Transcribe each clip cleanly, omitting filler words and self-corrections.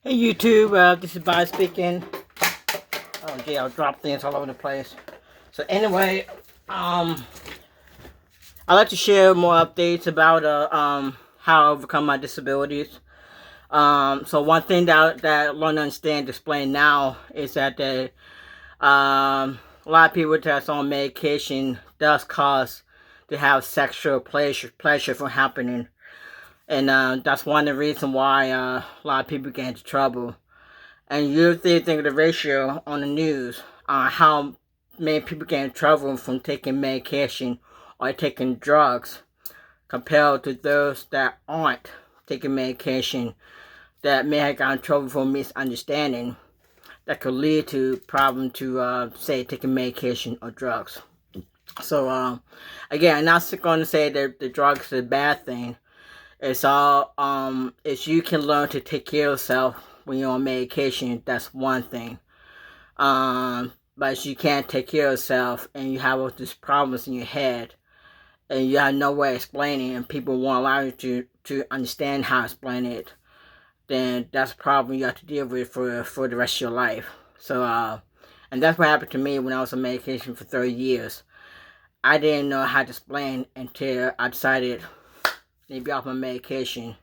Hey YouTube, this is Bob speaking. Oh gee, I'll drop things all over the place. So anyway, I'd like to share more updates about how I overcome my disabilities. So one thing that I learn to understand, explain now is that a lot of people that's on medication does cause to have sexual pleasure from happening, and that's one of the reasons why a lot of people get into trouble. And you think of the ratio on the news on how many people get in trouble from taking medication or taking drugs compared to those that aren't taking medication that may have gotten in trouble for misunderstanding that could lead to problem to say taking medication or drugs. So again, I'm not going to say that the drugs are a bad thing. It's all if you can learn to take care of yourself when you're on medication, that's one thing. But if you can't take care of yourself and you have all these problems in your head and you have no way of explaining and people won't allow you to understand how to explain it, then that's a problem you have to deal with for the rest of your life. So and that's what happened to me when I was on medication for 30 years. I didn't know how to explain until I decided to be off my medication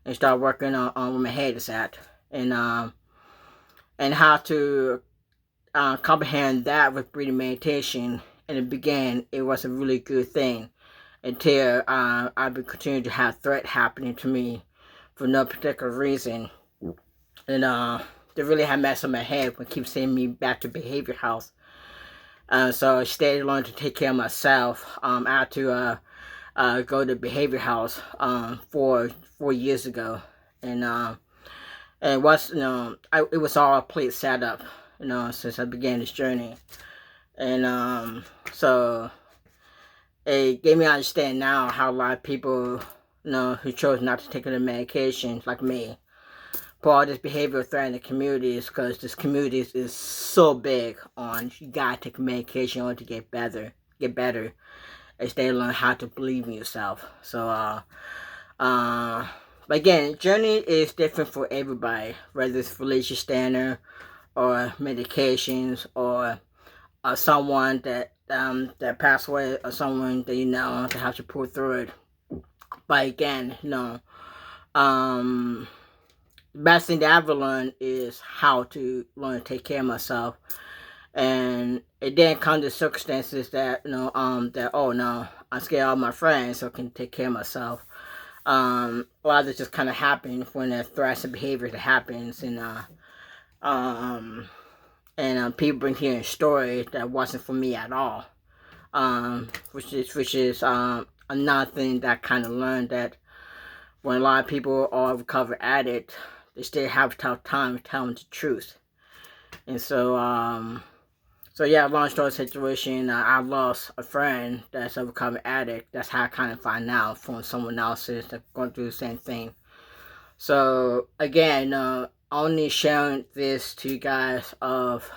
and start working on where my head is at, and how to comprehend that with breathing meditation. In the beginning, it was a really good thing until I've been continuing to have threat happening to me for no particular reason, and they really have messed up my head when keep sending me back to behavior health. So I stayed learning to take care of myself. I had to go to behavior health 4 years ago, and it was it was all a complete setup, since I began this journey, and so it gave me to understand now how a lot of people, who chose not to take their medication, like me, put all this behavioral threat in the communities because this community is so big on you gotta take medication in order to get better, as they learn how to believe in yourself. So but again, journey is different for everybody, whether it's religious standard or medications or someone that passed away or someone that to have to pull through it. But again, the best thing that I've ever learned is how to learn to take care of myself. And it didn't come to circumstances that that oh no, I'm scared of all my friends, so I can take care of myself. A lot of it just kind of happens when the threats and behavior that happens, um, and people bring here a story that wasn't for me at all. Which is another thing that I kind of learned, that when a lot of people are recovered addict, they still have a tough time telling the truth. And so yeah, long story situation, I lost a friend that's a recovered addict. That's how I kind of find out from someone else that's going through the same thing. So again, only sharing this to you guys of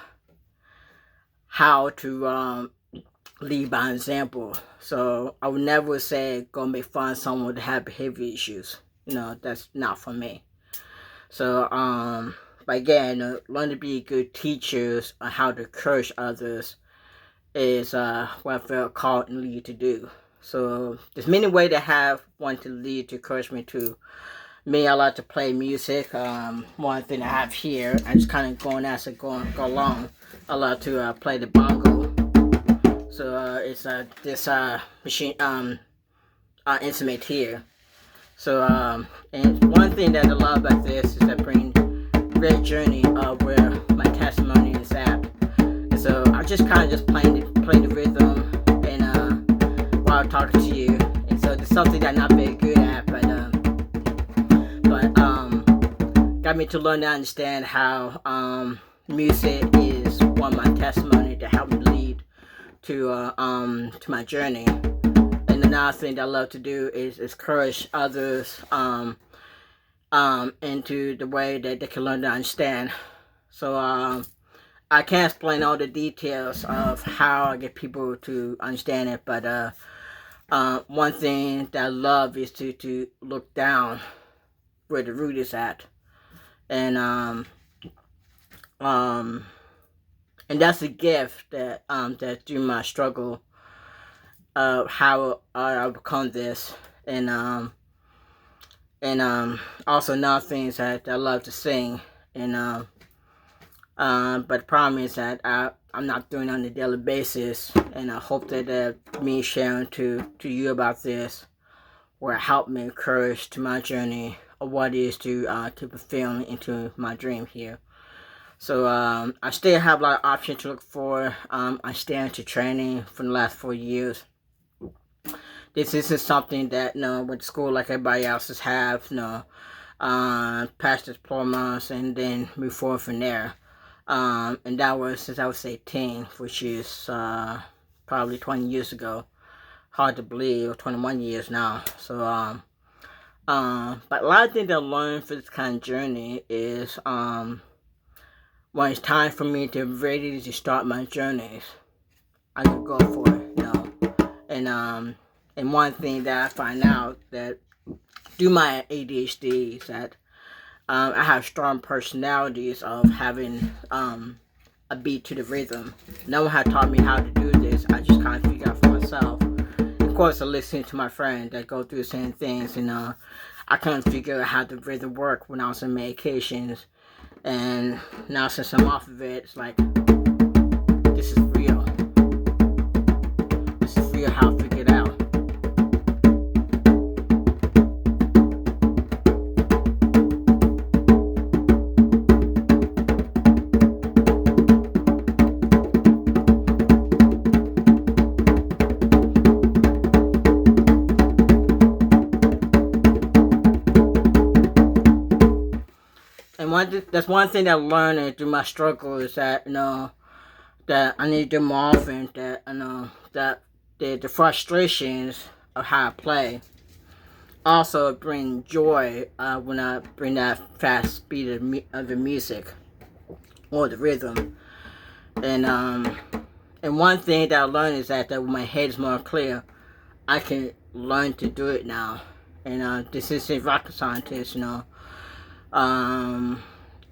how to lead by example. So I would never say go make fun of someone that have behavior issues. That's not for me. So but again, learn to be good teachers on how to encourage others is what I feel called and lead to do. So there's many ways to have one to lead to encouragement to. Me, I like to play music. One thing I have here, I just kind of going as I go along. I like to play the bongo. So it's this machine instrument here. So and one thing that I love about this is that bring great journey of where my testimony is at. And so I just kind of just play the rhythm and while I'm talking to you. And so it's something that I'm not very good at, but got me to learn to understand how music is one of my testimony to help me lead to my journey. And another thing that I love to do is encourage others into the way that they can learn to understand. So I can't explain all the details of how I get people to understand it, but one thing that I love is to look down where the root is at, and um, and that's a gift that through my struggle of how I overcome this, and also now things that I love to sing, and but the problem is that I'm not doing it on a daily basis, and I hope that me sharing to you about this will help me encourage to my journey of what it is to fulfill into my dream here. So I still have a lot of options to look for. I stay into training for the last 4 years. This isn't something that with school like everybody else's have. Past diplomas and then move forward from there. And that was since I was 18, which is probably 20 years ago. Hard to believe, 21 years now. So, but a lot of things I learned for this kind of journey is when it's time for me to ready to start my journeys, I can go for it, and one thing that I find out that through my ADHD is that I have strong personalities of having a beat to the rhythm. No one had taught me how to do this. I just kind of figured out for myself. Of course, I listen to my friends that go through the same things, and I couldn't figure out how the rhythm worked when I was on medications. And now since I'm off of it, it's like, this is real. This is real how I figured it out. And that's one thing that I learned through my struggle is that that I need to do more often. That that the frustrations of how I play also bring joy when I bring that fast speed of the music or the rhythm. And one thing that I learned is that when my head is more clear, I can learn to do it now. And this is a rocket scientist,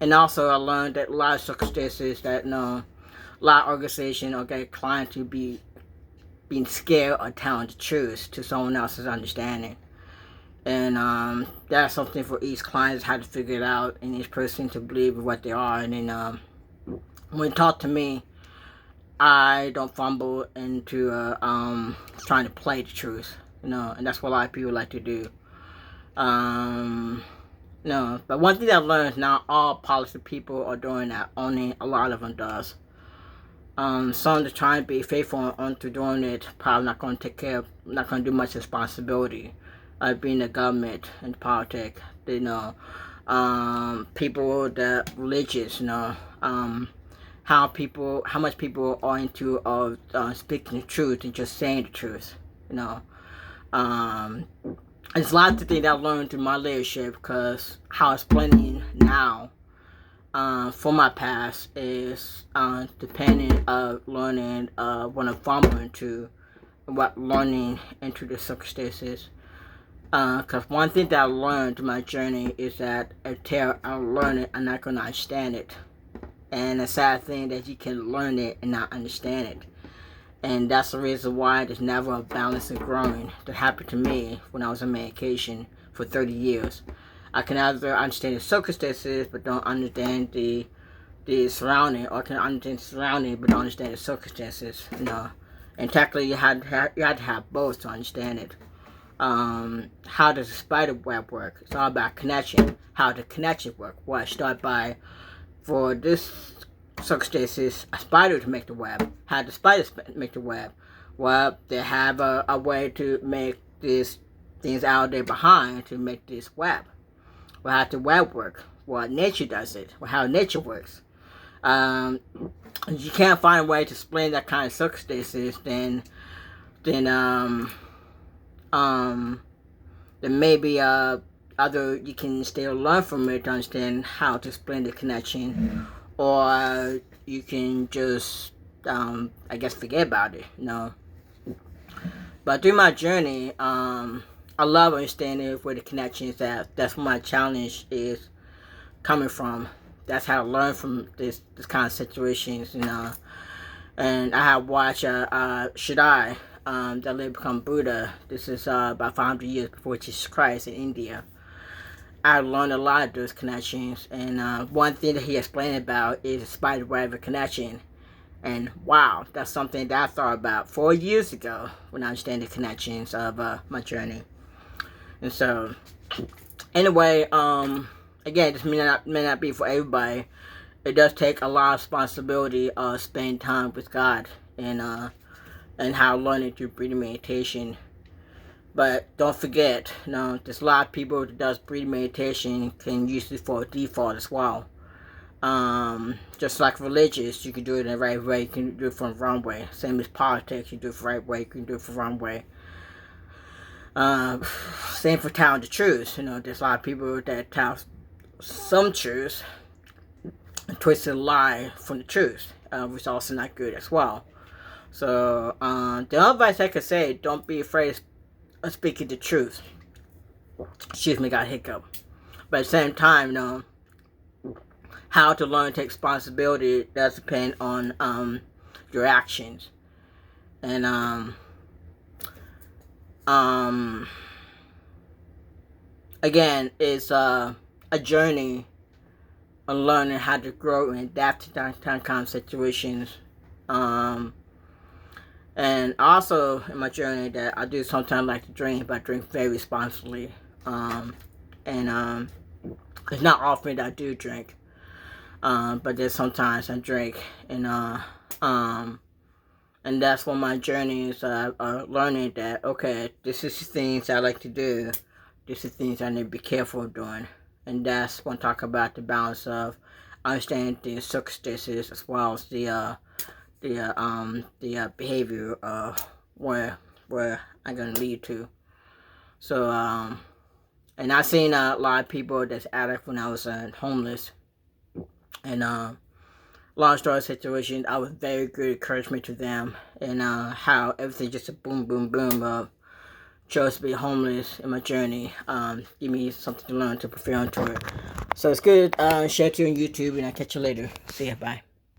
and also I learned that a lot of circumstances that a lot of organizations or get clients to be being scared or telling the truth to someone else's understanding. And that's something for each client how to figure it out, and each person to believe in what they are. And then when talk to me, I don't fumble into trying to play the truth, and that's what a lot of people like to do. No, but one thing I learned is not all policy people are doing that. Only a lot of them does. Some are trying to be faithful onto doing it. Probably not going to take care of, not going to do much responsibility. Being the government and politics, people that religious, how much people are into speaking the truth and just saying the truth, There's a lot of things that I learned through my leadership because how it's blending now for my past is depending of learning what I'm fumbling to, what learning into the circumstances. Because one thing that I learned through my journey is that until I learn it, I'm not going to understand it. And the sad thing that you can learn it and not understand it. And that's the reason why there's never a balance in growing that happened to me when I was on medication for 30 years. I can either understand the circumstances but don't understand the surrounding, or can understand the surrounding but don't understand the circumstances. And technically you had to have both to understand it. How does the spider web work? It's all about connection. How the connection work? Well, I start by, for this circumstances, a spider to make the web. How do spiders make the web? Well, they have a way to make these things out there behind to make this web. Well, how the web work? Well, nature does it. Well, how nature works. You can't find a way to explain that kind of circumstances, then maybe either you can still learn from it to understand how to explain the connection, or you can just I guess forget about it, But through my journey, I love understanding where the connection is at. That's what my challenge is, coming from. That's how I learn from this kind of situations, you know. And I have watched Shaddai, that later become Buddha. This is about 500 years before Jesus Christ in India. I learned a lot of those connections, and one thing that he explained about is the spider web connection. And wow, that's something that I thought about 4 years ago when I understand the connections of my journey. And so, anyway, again, this may not be for everybody. It does take a lot of responsibility of spending time with God and how learning through breathing meditation. But don't forget, you know, there's a lot of people that does breathing meditation can use it for a default as well. Just like religious, you can do it in the right way, you can do it from the wrong way. Same as politics, you do it the right way, you can do it the wrong way. Same for telling the truth. You know, there's a lot of people that tell some truths and twist a lie from the truth, which is also not good as well. So, the only advice I could say, don't be afraid of speaking the truth. Excuse me, got a hiccup. But at the same time, you know, how to learn to take responsibility does depend on your actions. And again, it's a journey on learning how to grow and adapt to that kind of situations. And also in my journey that I do sometimes like to drink, but I drink very responsibly. It's not often that I do drink. But there's sometimes I drink, and that's one of my journeys learning that, okay, this is the things I like to do, this is the things I need to be careful of doing. And that's when I talk about the balance of understanding the circumstances as well as the behavior of where I'm gonna lead to. So and I've seen a lot of people that's addict when I was homeless. And long story situation, I was very good encouragement to them, and how everything just a boom, boom, boom chose to be homeless in my journey. Give me something to learn to prepare onto it. So it's good. Share to you on YouTube, and I'll catch you later. See ya. Bye.